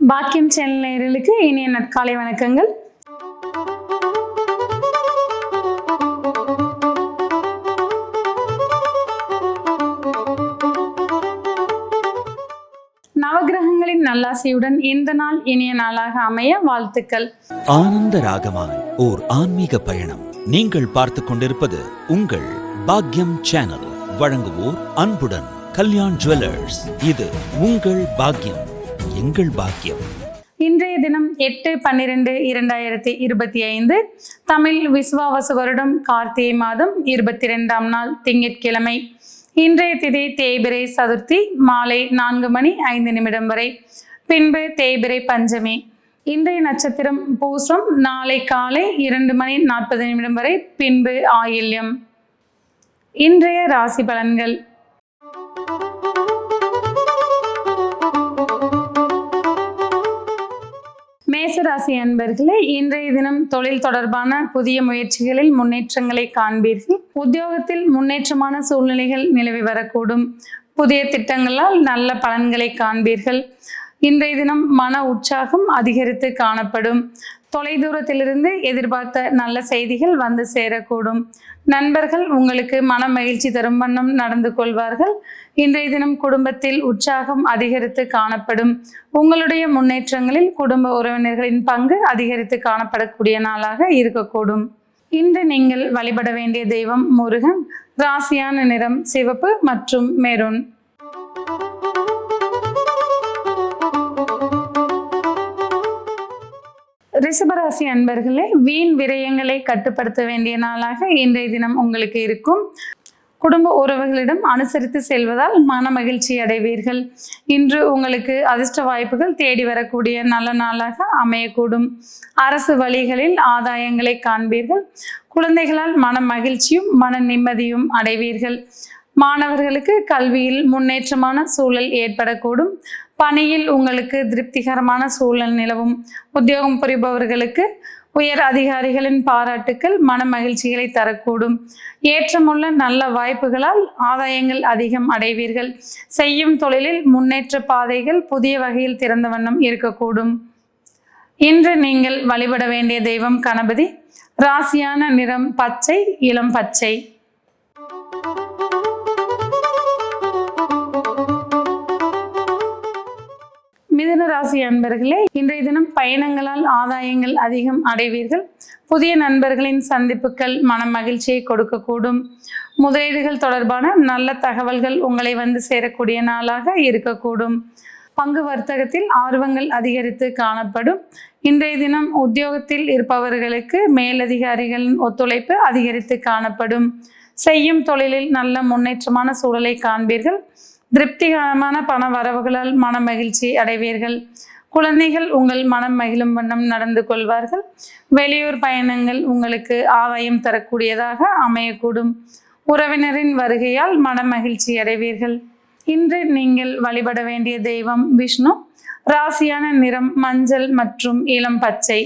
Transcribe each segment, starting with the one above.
பாக்கியம் சேனல் நேயர்களுக்கு இனிய நற்காலை வணக்கங்கள். நவகிரகங்களின் நல்லாசையுடன் இந்த நாள் இனிய நாளாக அமைய வாழ்த்துக்கள். ஆனந்த ராகமாய் ஓர் ஆன்மீக பயணம். நீங்கள் பார்த்து கொண்டிருப்பது உங்கள் பாக்கியம் சேனல். வழங்குவோர் அன்புடன் கல்யாண் ஜுவல்லர்ஸ். இது உங்கள் பாக்கியம், எங்கள் பாக்கியம். இன்றைய தினம் 8/12/2025 தமிழ் விசுவாவச வருடம் கார்த்திகை மாதம் 22ஆம் நாள் திங்கட்கிழமை. இன்றைய திதி தேய்பிறை சதுர்த்தி மாலை 4:05 வரை, பின்பு தேய்பிறை பஞ்சமி. இன்றைய நட்சத்திரம் பூசம், நாளை காலை 2:40 வரை, பின்பு ஆயில்யம். இன்றைய ராசி பலன்கள். மேசராசி அன்பர்களே, இன்றைய தினம் தொழில் தொடர்பான புதிய முயற்சிகளில் முன்னேற்றங்களை காண்பீர்கள். உத்தியோகத்தில் முன்னேற்றமான சூழ்நிலைகள் நிலவி வரக்கூடும். புதிய திட்டங்களால் நல்ல பலன்களை காண்பீர்கள். இன்றைய தினம் மன உற்சாகம் அதிகரித்து காணப்படும். தொலைதூரத்திலிருந்து எதிர்பார்த்த நல்ல செய்திகள் வந்து சேரக்கூடும். நண்பர்கள் உங்களுக்கு மன மகிழ்ச்சி தரும் வண்ணம் நடந்து கொள்வார்கள். இன்றைய தினம் குடும்பத்தில் உற்சாகம் அதிகரித்து காணப்படும். உங்களுடைய முன்னேற்றங்களில் குடும்ப உறவினர்களின் பங்கு அதிகரித்து காணப்படக்கூடிய நாளாக இருக்கக்கூடும். இன்று நீங்கள் வழிபட வேண்டிய தெய்வம் முருகன். ராசியான நிறம் சிவப்பு மற்றும் மெரூன். ரிஷபராசி அன்பர்களே, வீண் விரயங்களை கட்டுப்படுத்த வேண்டிய நாளாக இன்றைய தினம் உங்களுக்கு இருக்கும். குடும்ப உறவுகளிடம் அனுசரித்து செல்வதால் மன மகிழ்ச்சி அடைவீர்கள். இன்று உங்களுக்கு அதிர்ஷ்ட வாய்ப்புகள் தேடி வரக்கூடிய நல்ல நாளாக அமையக்கூடும். அரசு வழிகளில் ஆதாயங்களை காண்பீர்கள். குழந்தைகளால் மன மகிழ்ச்சியும் மன நிம்மதியும் அடைவீர்கள். மாணவர்களுக்கு கல்வியில் முன்னேற்றமான சூழல் ஏற்படக்கூடும். பணியில் உங்களுக்கு திருப்திகரமான சூழல் நிலவும். உத்தியோகம் புரிபவர்களுக்கு உயர் அதிகாரிகளின் பாராட்டுக்கள் மன மகிழ்ச்சிகளை தரக்கூடும். ஏற்றமுள்ள நல்ல வாய்ப்புகளால் ஆதாயங்கள் அதிகம் அடைவீர்கள். செய்யும் தொழிலில் முன்னேற்ற பாதைகள் புதிய வகையில் திறந்த வண்ணம் இருக்கக்கூடும். இன்று நீங்கள் வழிபட வேண்டிய தெய்வம் கணபதி. ராசியான நிறம் பச்சை, இளம் பச்சை. மிதுன ராசி அன்பர்களே, இன்றைய தினம் பயணங்களால் ஆதாயங்கள் அதிகம் அடைவீர்கள். புதிய நண்பர்களின் சந்திப்புகள் மன மகிழ்ச்சியை கொடுக்கக்கூடும். முதலீடுகள் தொடர்பான நல்ல தகவல்கள் உங்களை வந்து சேரக்கூடிய நாளாக இருக்கக்கூடும். பங்கு வர்த்தகத்தில் ஆர்வங்கள் அதிகரித்து காணப்படும். இன்றைய தினம் உத்தியோகத்தில் இருப்பவர்களுக்கு மேலதிகாரிகளின் ஒத்துழைப்பு அதிகரித்து காணப்படும். செய்யும் தொழிலில் நல்ல முன்னேற்றமான சூழலை காண்பீர்கள். திருப்திகரமான பண வரவுகளால் மன மகிழ்ச்சி அடைவீர்கள். குழந்தைகள் உங்கள் மனம் மகிழும் வண்ணம் நடந்து கொள்வார்கள். வெளியூர் பயணங்கள் உங்களுக்கு ஆதாயம் தரக்கூடியதாக அமையக்கூடும். உறவினரின் வருகையால் மன மகிழ்ச்சி அடைவீர்கள். இன்று நீங்கள் வழிபட வேண்டிய தெய்வம் விஷ்ணு. ராசியான நிறம் மஞ்சள் மற்றும் இளம் பச்சை.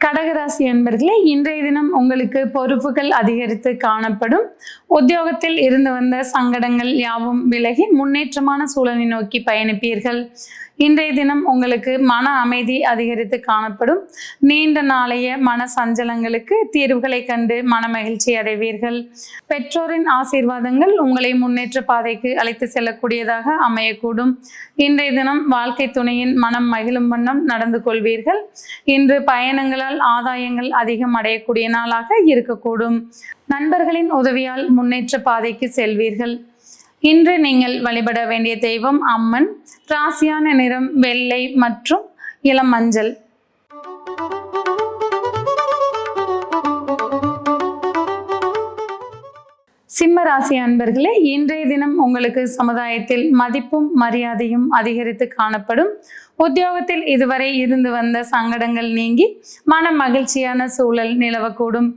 கடகராசி அன்பர்களே, இன்றைய தினம் உங்களுக்கு பொறுப்புகள் அதிகரித்து காணப்படும். உத்தியோகத்தில் இருந்து வந்த சங்கடங்கள் யாவும் விலகி முன்னேற்றமான சூழலை நோக்கி பயணிப்பீர்கள். இன்றைய தினம் உங்களுக்கு மன அமைதி அதிகரித்து காணப்படும். நீண்ட நாளைய மன சஞ்சலங்களுக்கு தீர்வுகளை கண்டு மன மகிழ்ச்சி அடைவீர்கள். பெற்றோரின் ஆசீர்வாதங்கள் உங்களை முன்னேற்ற பாதைக்கு அழைத்து செல்லக்கூடியதாக அமையக்கூடும். இன்றைய தினம் வாழ்க்கை துணையின் மனம் மகிழும் வண்ணம் நடந்து கொள்வீர்கள். இன்று பயணங்களால் ஆதாயங்கள் அதிகம் அடையக்கூடிய நாளாக இருக்கக்கூடும். நண்பர்களின் உதவியால் முன்னேற்ற பாதைக்கு செல்வீர்கள். இன்று நீங்கள் வழிபட வேண்டிய தெய்வம் அம்மன். ராசியான நிறம் வெள்ளை மற்றும் இளம் மஞ்சள். சிம்ம ராசி அன்பர்களே, இன்றைய தினம் உங்களுக்கு சமுதாயத்தில் மதிப்பும் மரியாதையும் அதிகரித்து காணப்படும். உத்தியோகத்தில் இதுவரை இருந்து வந்த சங்கடங்கள் நீங்கி மன மகிழ்ச்சியான சூழல் நிலவக்கூடும்.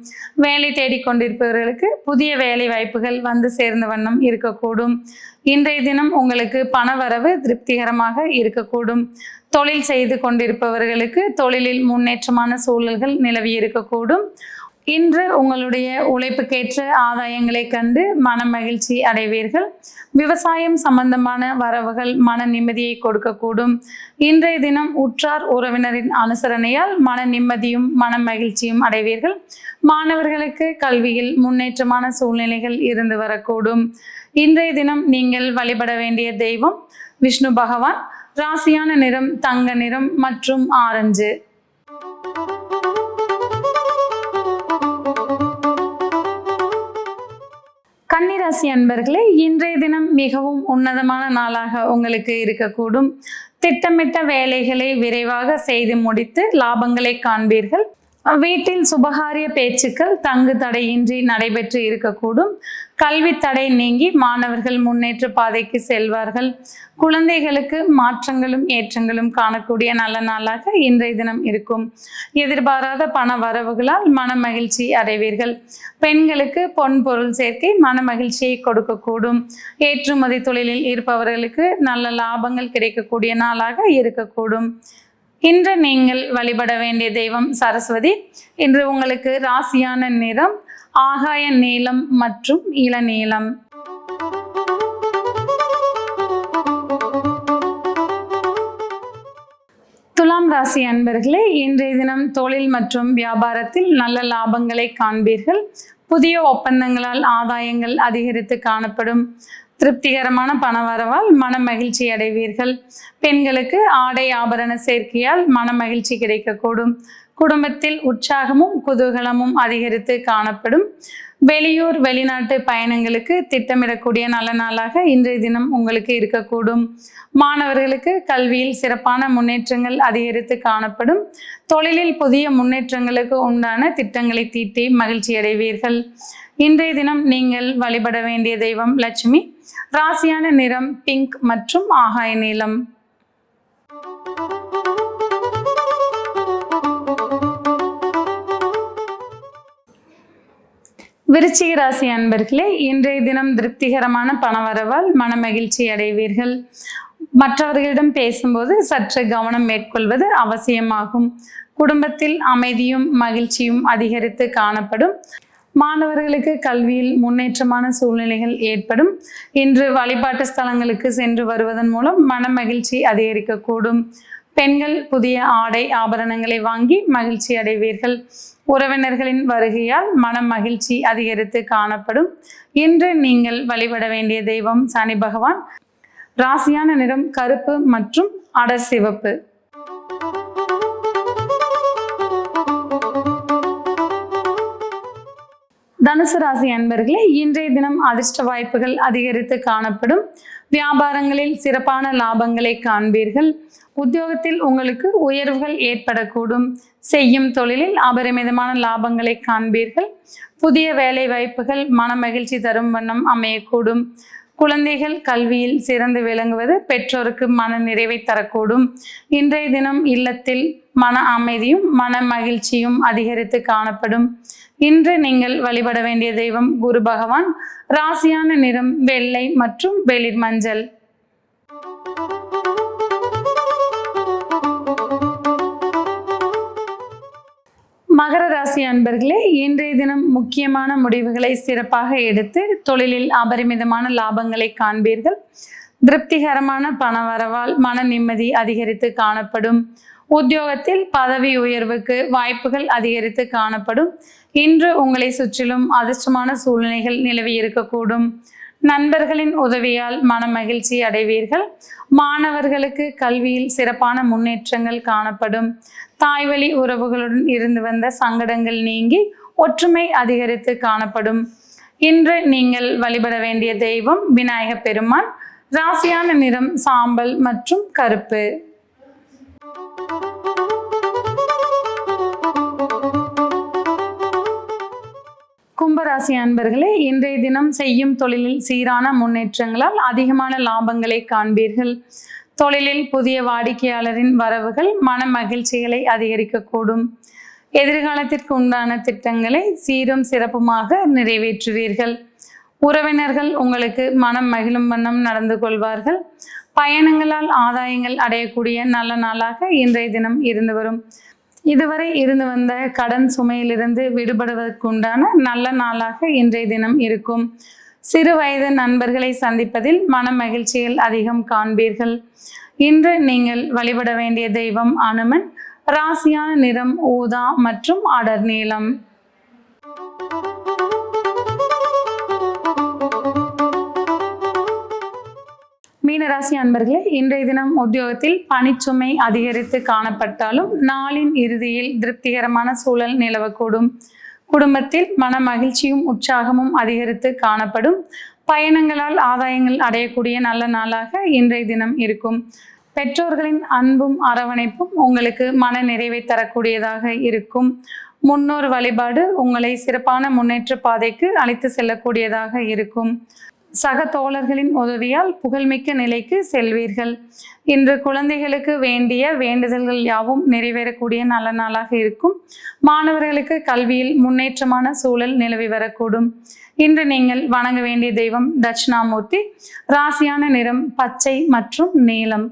வேலை தேடிக்கொண்டிருப்பவர்களுக்கு புதிய வேலை வாய்ப்புகள் வந்து சேர்ந்த வண்ணம் இருக்கக்கூடும். இன்றைய தினம் உங்களுக்கு பண வரவு திருப்திகரமாக இருக்கக்கூடும். தொழில் செய்து கொண்டிருப்பவர்களுக்கு தொழிலில் முன்னேற்றமான சூழல்கள் நிலவி இருக்கக்கூடும். இன்று உங்களுடைய உழைப்புக்கேற்ற ஆதாயங்களை கண்டு மன மகிழ்ச்சி அடைவீர்கள். விவசாயம் சம்பந்தமான வரவுகள் மன நிம்மதியை கொடுக்கக்கூடும். இன்றைய தினம் உற்றார் உறவினரின் அனுசரணையால் மன நிம்மதியும் மன மகிழ்ச்சியும் அடைவீர்கள். மாணவர்களுக்கு கல்வியில் முன்னேற்றமான சூழ்நிலைகள் இருந்து வரக்கூடும். இன்றைய தினம் நீங்கள் வழிபட வேண்டிய தெய்வம் விஷ்ணு பகவான். ராசியான நிறம் தங்க நிறம் மற்றும் ஆரஞ்சு. கன்னிராசி அன்பர்களே, இன்றைய தினம் மிகவும் உன்னதமான நாளாக உங்களுக்கு இருக்கக்கூடும். திட்டமிட்ட வேலைகளை விரைவாக செய்து முடித்து லாபங்களை காண்பீர்கள். வீட்டில் சுபகாரிய பேச்சுக்கள் தங்கு தடையின்றி நடைபெற்று இருக்கக்கூடும். கல்வி தடை நீங்கி மாணவர்கள் முன்னேற்ற பாதைக்கு செல்வார்கள். குழந்தைகளுக்கு மாற்றங்களும் ஏற்றங்களும் காணக்கூடிய நல்ல நாளாக இன்றைய தினம் இருக்கும். எதிர்பாராத பண வரவுகளால் மன மகிழ்ச்சி அடைவீர்கள். பெண்களுக்கு பொன் பொருள் சேர்க்கை மன மகிழ்ச்சியை கொடுக்கக்கூடும். ஏற்றுமதி தொழிலில் இருப்பவர்களுக்கு நல்ல லாபங்கள் கிடைக்கக்கூடிய நாளாக இருக்கக்கூடும். இன்று நீங்கள் வழிபட வேண்டிய தெய்வம் சரஸ்வதி. இன்று உங்களுக்கு ராசியான நிறம் ஆகாய நீலம் மற்றும் இளநீலம். துலாம் ராசி அன்பர்களே, இன்றைய தினம் தொழில் மற்றும் வியாபாரத்தில் நல்ல லாபங்களை காண்பீர்கள். புதிய ஒப்பந்தங்களால் ஆதாயங்கள் அதிகரித்து காணப்படும். திருப்திகரமான பணவரவால் மன மகிழ்ச்சி அடைவீர்கள். பெண்களுக்கு ஆடை ஆபரண சேர்க்கையால் மன மகிழ்ச்சி கிடைக்கக்கூடும். குடும்பத்தில் உற்சாகமும் குதூகலமும் அதிகரித்து காணப்படும். வெளியூர் வெளிநாட்டு பயணங்களுக்கு திட்டமிடக்கூடிய நல்ல நாளாக இன்றைய தினம் உங்களுக்கு இருக்கக்கூடும். மாணவர்களுக்கு கல்வியில் சிறப்பான முன்னேற்றங்கள் அதிகரித்து காணப்படும். தொழிலில் புதிய முன்னேற்றங்களுக்கு உண்டான திட்டங்களை தீட்டி மகிழ்ச்சி அடைவீர்கள். இன்றைய தினம் நீங்கள் வழிபட வேண்டிய தெய்வம் லட்சுமி. ராசியான நிறம் பிங்க் மற்றும் ஆகாய நீலம். விருச்சிக ராசி அன்பர்களே, இன்றைய தினம் திருப்திகரமான பணவரவால் மன மகிழ்ச்சி அடைவீர்கள். மற்றவர்களிடம் பேசும்போது சற்று கவனம் மேற்கொள்வது அவசியமாகும். குடும்பத்தில் அமைதியும் மகிழ்ச்சியும் அதிகரித்து காணப்படும். மாணவர்களுக்கு கல்வியில் முன்னேற்றமான சூழ்நிலைகள் ஏற்படும். இன்று வழிபாட்டு ஸ்தலங்களுக்கு சென்று வருவதன் மூலம் மன மகிழ்ச்சி அதிகரிக்கக்கூடும். பெண்கள் புதிய ஆடை ஆபரணங்களை வாங்கி மகிழ்ச்சி அடைவீர்கள். உறவினர்களின் வருகையால் மன மகிழ்ச்சி அதிகரித்து காணப்படும். இன்று நீங்கள் வழிபட வேண்டிய தெய்வம் சனி பகவான். ராசியான நிறம் கருப்பு மற்றும் அடர் சிவப்பு. தனுசு ராசி அன்பர்களே, இன்றைய தினம் அதிர்ஷ்ட வாய்ப்புகள் அதிகரித்து காணப்படும். வியாபாரங்களில் சிறப்பான லாபங்களை காண்பீர்கள். உத்தியோகத்தில் உங்களுக்கு உயர்வுகள் ஏற்படக்கூடும். செய்யும் தொழிலில் அபரிமிதமான லாபங்களை காண்பீர்கள். புதிய வேலை வாய்ப்புகள் மன மகிழ்ச்சி தரும் வண்ணம் அமையக்கூடும். குழந்தைகள் கல்வியில் சிறந்து விளங்குவது பெற்றோருக்கு மன நிறைவை தரக்கூடும். இன்றைய தினம் இல்லத்தில் மன அமைதியும் மன மகிழ்ச்சியும் அதிகரித்து காணப்படும். இன்று நீங்கள் வழிபட வேண்டிய தெய்வம் குரு பகவான். ராசியான நிறம் வெள்ளை மற்றும் வெளிர் மஞ்சள். மகர ராசி அன்பர்களே, இன்றைய தினம் முக்கியமான முடிவுகளை சிறப்பாக எடுத்து தொழிலில் அபரிமிதமான லாபங்களை காண்பீர்கள். திருப்திகரமான பணவரவால் மன நிம்மதி அதிகரித்து காணப்படும். உத்தியோகத்தில் பதவி உயர்வுக்கு வாய்ப்புகள் அதிகரித்து காணப்படும். இன்று உங்களை சுற்றிலும் அதிர்ஷ்டமான சூழ்நிலைகள் நிலவி இருக்கக்கூடும். நண்பர்களின் உதவியால் மன மகிழ்ச்சி அடைவீர்கள். மாணவர்களுக்கு கல்வியில் சிறப்பான முன்னேற்றங்கள் காணப்படும். தாய்வழி உறவுகளுடன் இருந்து வந்த சங்கடங்கள் நீங்கி ஒற்றுமை அதிகரித்து காணப்படும். இன்று நீங்கள் வழிபட வேண்டிய தெய்வம் விநாயக பெருமான். ராசியான நிறம் சாம்பல் மற்றும் கருப்பு. கும்பராசி அன்பர்களே, இன்றைய தினம் செய்யும் தொழிலில் சீரான முன்னேற்றங்களால் அதிகமான லாபங்களை காண்பீர்கள். தொழிலில் புதிய வாடிக்கையாளரின் வரவுகள் மன மகிழ்ச்சிகளை அதிகரிக்கக்கூடும். எதிர்காலத்திற்கு உண்டான திட்டங்களை சீரும் சிறப்புமாக நிறைவேற்றுவீர்கள். உறவினர்கள் உங்களுக்கு மனம் மகிழும் வண்ணம் நடந்து கொள்வார்கள். பயணங்களால் ஆதாயங்கள் அடையக்கூடிய நல்ல நாளாக இன்றைய தினம் இருந்து வரும். இதுவரை இருந்து வந்த கடன் சுமையிலிருந்து விடுபடுவதற்குண்டான நல்ல நாளாக இன்றைய தினம் இருக்கும். சிறு வயது நண்பர்களை சந்திப்பதில் மன மகிழ்ச்சிகள் அதிகம் காண்பீர்கள். இன்று நீங்கள் வழிபட வேண்டிய தெய்வம் அனுமன். ராசியான நிறம் ஊதா மற்றும் அடர் நீலம். மீனராசி அன்பர்களே, இன்றைய தினம் உத்தியோகத்தில் பணிச்சுமை அதிகரித்து காணப்பட்டாலும் நாளின் இறுதியில் திருப்திகரமான சூழல் நிலவக்கூடும். குடும்பத்தில் மன மகிழ்ச்சியும் உற்சாகமும் அதிகரித்து காணப்படும். பயணங்களால் ஆதாயங்கள் அடையக்கூடிய நல்ல நாளாக இன்றைய தினம் இருக்கும். பெற்றோர்களின் அன்பும் அரவணைப்பும் உங்களுக்கு மன நிறைவை தரக்கூடியதாக இருக்கும். முன்னோர் வழிபாடு உங்களை சிறப்பான முன்னேற்ற பாதைக்கு அழைத்து செல்லக்கூடியதாக இருக்கும். சக தோழர்களின் உதவியால் புகழ்மிக்க நிலைக்கு செல்வீர்கள். இன்று குழந்தைகளுக்கு வேண்டிய வேண்டுதல்கள் யாவும் நிறைவேறக்கூடிய நல்ல நாளாக இருக்கும். மாணவர்களுக்கு கல்வியில் முன்னேற்றமான சூழல் நிலவி வரக்கூடும். இன்று நீங்கள் வணங்க வேண்டிய தெய்வம் தட்சிணாமூர்த்தி. ராசியான நிறம் பச்சை மற்றும் நீலம்.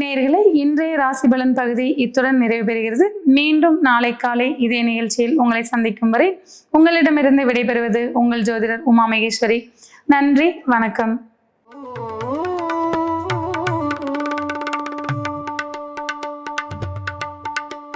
நேயர்களே, இன்றைய ராசி பலன் பகுதி இத்துடன் நிறைவு பெறுகிறது. மீண்டும் நாளை காலை இதே நிகழ்ச்சியில் உங்களை சந்திக்கும் வரை உங்களிடமிருந்து விடைபெறுவது உங்கள் ஜோதிடர் உமா மகேஸ்வரி. நன்றி, வணக்கம்.